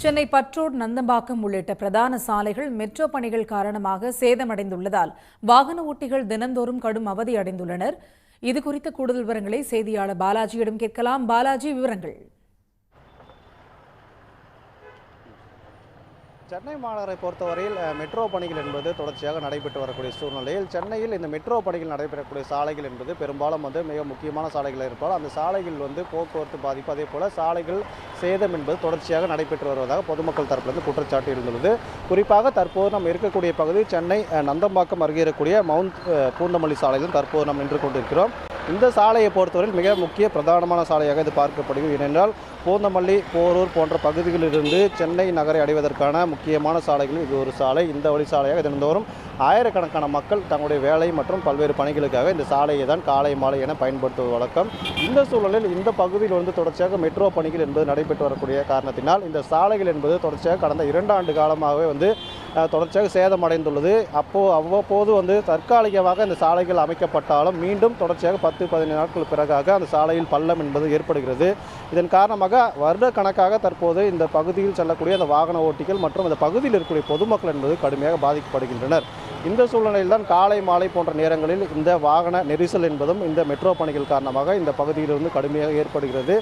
சென்னை பற்றோடு நந்தம்பாக்கம் உள்ளிட்ட பிரதான சாலைகள் மெட்ரோ பணிகள் காரணமாக சேதமடைந்துள்ளதால் வாகன ஓட்டிகள் தினந்தோறும் கடும் அவதி அடைந்துள்ளனர். இதுகுறித்த கூடுதல் விவரங்களை செய்தியாளர் பாலாஜியிடம் கேட்கலாம். பாலாஜி, விவரங்கள். சென்னை மாநகரை பொறுத்தவரையில் மெட்ரோ பணிகள் என்பது தொடர்ச்சியாக நடைபெற்று வரக்கூடிய சூழ்நிலையில் சென்னையில் இந்த மெட்ரோ பணிகள் நடைபெறக்கூடிய சாலைகள் என்பது பெரும்பாலும் மிக முக்கியமான சாலைகள் இருப்பால் அந்த சாலைகள் போக்குவரத்து பாதிப்பு, அதே போல் சாலைகள் சேதம் என்பது தொடர்ச்சியாக நடைபெற்று வருவதாக பொதுமக்கள் தரப்பிலிருந்து குற்றச்சாட்டு இருந்துள்ளது. குறிப்பாக தற்போது நாம் இருக்கக்கூடிய பகுதி சென்னை நந்தம்பாக்கம் அருகே இருக்கக்கூடிய மவுண்ட் பூந்தமல்லி சாலையில் தற்போது நாம் நின்று கொண்டிருக்கிறோம். இந்த சாலையை பொறுத்தவரையில் மிக முக்கிய பிரதானமான சாலையாக இது பார்க்கப்படுகிறது. ஏனென்றால் பூந்தமல்லி, போரூர் போன்ற பகுதிகளிலிருந்து சென்னை நகரை அடைவதற்கான முக்கியமான சாலைகளில் இது ஒரு சாலை. இந்த வழி சாலையாக தினந்தோறும் ஆயிரக்கணக்கான மக்கள் தங்களுடைய வேலை மற்றும் பல்வேறு பணிகளுக்காக இந்த சாலையை தான் காலை மாலை என பயன்படுத்துவது வழக்கம். இந்த சூழலில் இந்த பகுதியில் தொடர்ச்சியாக மெட்ரோ பணிகள் என்பது நடைபெற்று வரக்கூடிய காரணத்தினால் இந்த சாலைகள் என்பது தொடர்ச்சியாக கடந்த 2 ஆண்டு காலமாகவே தொடர்ச்சியாக சேதமடைந்துள்ளது. அவ்வப்போது தற்காலிகமாக இந்த சாலைகள் அமைக்கப்பட்டாலும் மீண்டும் தொடர்ச்சியாக 10-15 நாட்கள் பிறகாக அந்த சாலையில் பள்ளம் என்பது ஏற்படுகிறது. இதன் காரணமாக வருட கணக்காக தற்போது இந்த பகுதியில் செல்லக்கூடிய அந்த வாகன ஓட்டிகள் மற்றும் அந்த பகுதியில் இருக்கக்கூடிய பொதுமக்கள் என்பது கடுமையாக பாதிக்கப்படுகின்றனர். இந்த சூழ்நிலையில் தான் காலை மாலை போன்ற நேரங்களில் இந்த வாகன நெரிசல் என்பதும் இந்த மெட்ரோ பணிகள் காரணமாக இந்த பகுதியிலிருந்து கடுமையாக ஏற்படுகிறது.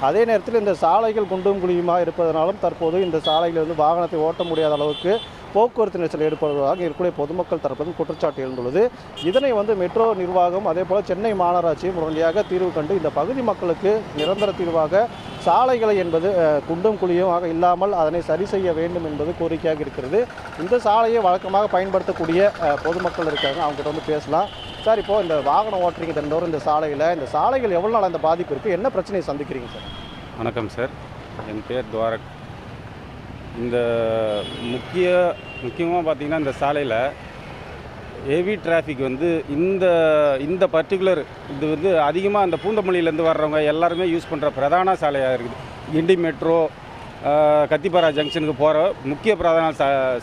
அதே நேரத்தில் இந்த சாலைகள் குண்டும் குழியுமாக இருப்பதனாலும் தற்போது இந்த சாலைகளிலிருந்து வாகனத்தை ஓட்ட முடியாத அளவுக்கு போக்குவரத்து நெரிசல் ஏற்படுவதாக இருக்கக்கூடிய பொதுமக்கள் தரப்பில் குற்றச்சாட்டு எழுந்துள்ளது. இதனை மெட்ரோ நிர்வாகம் அதே போல் சென்னை மாநகராட்சியும் உடனடியாக தீர்வு கண்டு இந்த பகுதி மக்களுக்கு நிரந்தர தீர்வாக சாலைகளை என்பது குண்டும் குழியுமாக இல்லாமல் அதனை சரி செய்ய வேண்டும் என்பது கோரிக்கையாக இருக்கிறது. இந்த சாலையை வழக்கமாக பயன்படுத்தக்கூடிய பொதுமக்கள் இருக்காங்க, அவங்ககிட்ட பேசலாம். சார், இப்போது இந்த வாகனம் ஓட்டுறீங்க தினந்தோறும் இந்த சாலைகள் எவ்வளோ நாள் அந்த பாதிப்பு இருக்குது, என்ன பிரச்சனையை சந்திக்கிறீங்க சார்? வணக்கம் சார், என் பேர் துவாரக். இந்த முக்கியமாக பார்த்திங்கன்னா இந்த சாலையில் ஹெவி டிராஃபிக் இந்த பர்டிகுலர் இது அதிகமாக அந்த பூந்தமல்லியிலேருந்து வர்றவங்க எல்லாருமே யூஸ் பண்ணுற பிரதான சாலையாக இருக்குது. கிண்டி மெட்ரோ கத்திப்பாரா ஜங்ஷனுக்கு போகிற முக்கிய பிரதான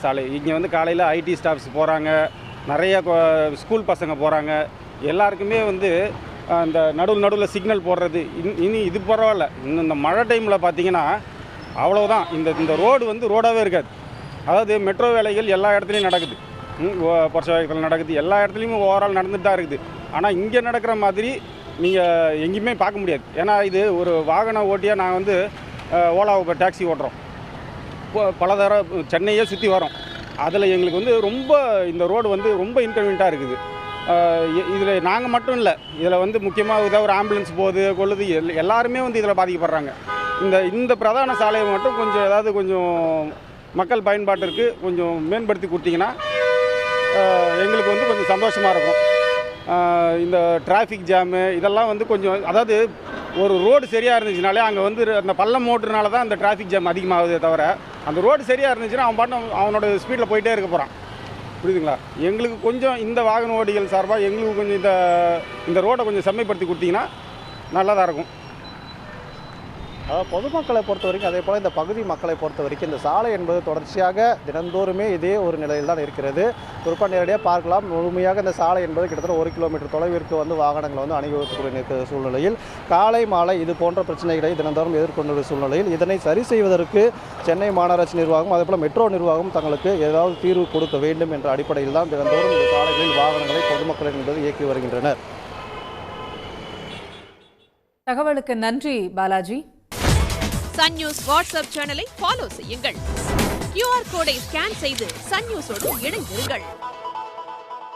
சாலை. இங்கே காலையில் ஐடி ஸ்டாஃப்ஸ் போகிறாங்க, நிறைய ஸ்கூல் பசங்க போகிறாங்க. எல்லாருக்குமே அந்த நடுவில் சிக்னல் போடுறது இனி இது பரவாயில்ல. இன்னும் இந்த மழை டைமில் பார்த்திங்கன்னா அவ்வளோதான். இந்த ரோடு ரோடாகவே இருக்காது. அதாவது மெட்ரோ வேலைகள் எல்லா இடத்துலையும் நடக்குது, பர்சவாயத்தில் நடக்குது, எல்லா இடத்துலையும் ஓவரால் நடந்துட்டு தான் இருக்குது. ஆனால் இங்கே நடக்கிற மாதிரி நீங்கள் எங்கேயுமே பார்க்க முடியாது. ஏன்னா இது ஒரு வாகன ஓட்டியாக நான் ஓலா ஊபர் டாக்ஸி ஓட்டுறோம், பல தரம் சென்னையே சுற்றி வரோம். அதில் எங்களுக்கு ரொம்ப இந்த ரோடு ரொம்ப இன்கன்வீனியண்ட்டாக இருக்குது. இதில் நாங்கள் மட்டும் இல்லை, இதில் முக்கியமாக ஒரு ஆம்புலன்ஸ் போகுது கொள்ளுது, எல்லாருமே இதில் பாதிக்கப்படுறாங்க. இந்த பிரதான சாலையை மட்டும் கொஞ்சம் மக்கள் பயன்பாட்டிற்கு கொஞ்சம் மேம்படுத்தி கொடுத்தீங்கன்னா எங்களுக்கு கொஞ்சம் சந்தோஷமாக இருக்கும். இந்த டிராஃபிக் ஜாமு இதெல்லாம் கொஞ்சம், அதாவது ஒரு ரோடு சரியாக இருந்துச்சுனாலே அங்கே அந்த பள்ளம் ஓட்டுறதுனால தான் அந்த டிராஃபிக் ஜாம் அதிகமாகுதே தவிர, அந்த ரோடு சரியாக இருந்துச்சுன்னா அவனோட ஸ்பீடில் போயிட்டே இருக்க போகிறான். புரியுதுங்களா? எங்களுக்கு கொஞ்சம் இந்த வாகன ஓட்டிகள் சார்பாக எங்களுக்கு கொஞ்சம் இந்த ரோடை கொஞ்சம் செம்மைப்படுத்தி கொடுத்தீங்கன்னா நல்லதாக இருக்கும். அதாவது பொதுமக்களை பொறுத்த வரைக்கும், அதே போல் இந்த பகுதி மக்களை பொறுத்த வரைக்கும் இந்த சாலை என்பது தொடர்ச்சியாக தினந்தோறுமே இதே ஒரு நிலையில் தான் இருக்கிறது. குறிப்பாக நேரடியாக பார்க்கலாம், முழுமையாக இந்த சாலை என்பது கிட்டத்தட்ட 1 கிலோமீட்டர் தொலைவிற்கு வாகனங்கள் அனுபவித்துக்கூடிய இருக்கிற சூழ்நிலையில் காலை மாலை இது போன்ற பிரச்சனைகளை தினந்தோறும் எதிர்கொண்டுள்ள சூழ்நிலையில் இதனை சரி செய்வதற்கு சென்னை மாநகராட்சி நிர்வாகம் அதே போல் மெட்ரோ நிர்வாகம் தங்களுக்கு ஏதாவது தீர்வு கொடுக்க வேண்டும் என்ற அடிப்படையில் தான் தினந்தோறும் இந்த சாலைகளில் வாகனங்களை பொதுமக்கள் என்பது இயக்கி வருகின்றனர். தகவலுக்கு நன்றி பாலாஜி. சன் நியூஸ் வாட்ஸ்அப் சேனலை ஃபாலோ செய்யுங்கள். QR கோடை ஸ்கேன் செய்து சன் நியூஸோடு இணைந்திருங்கள்.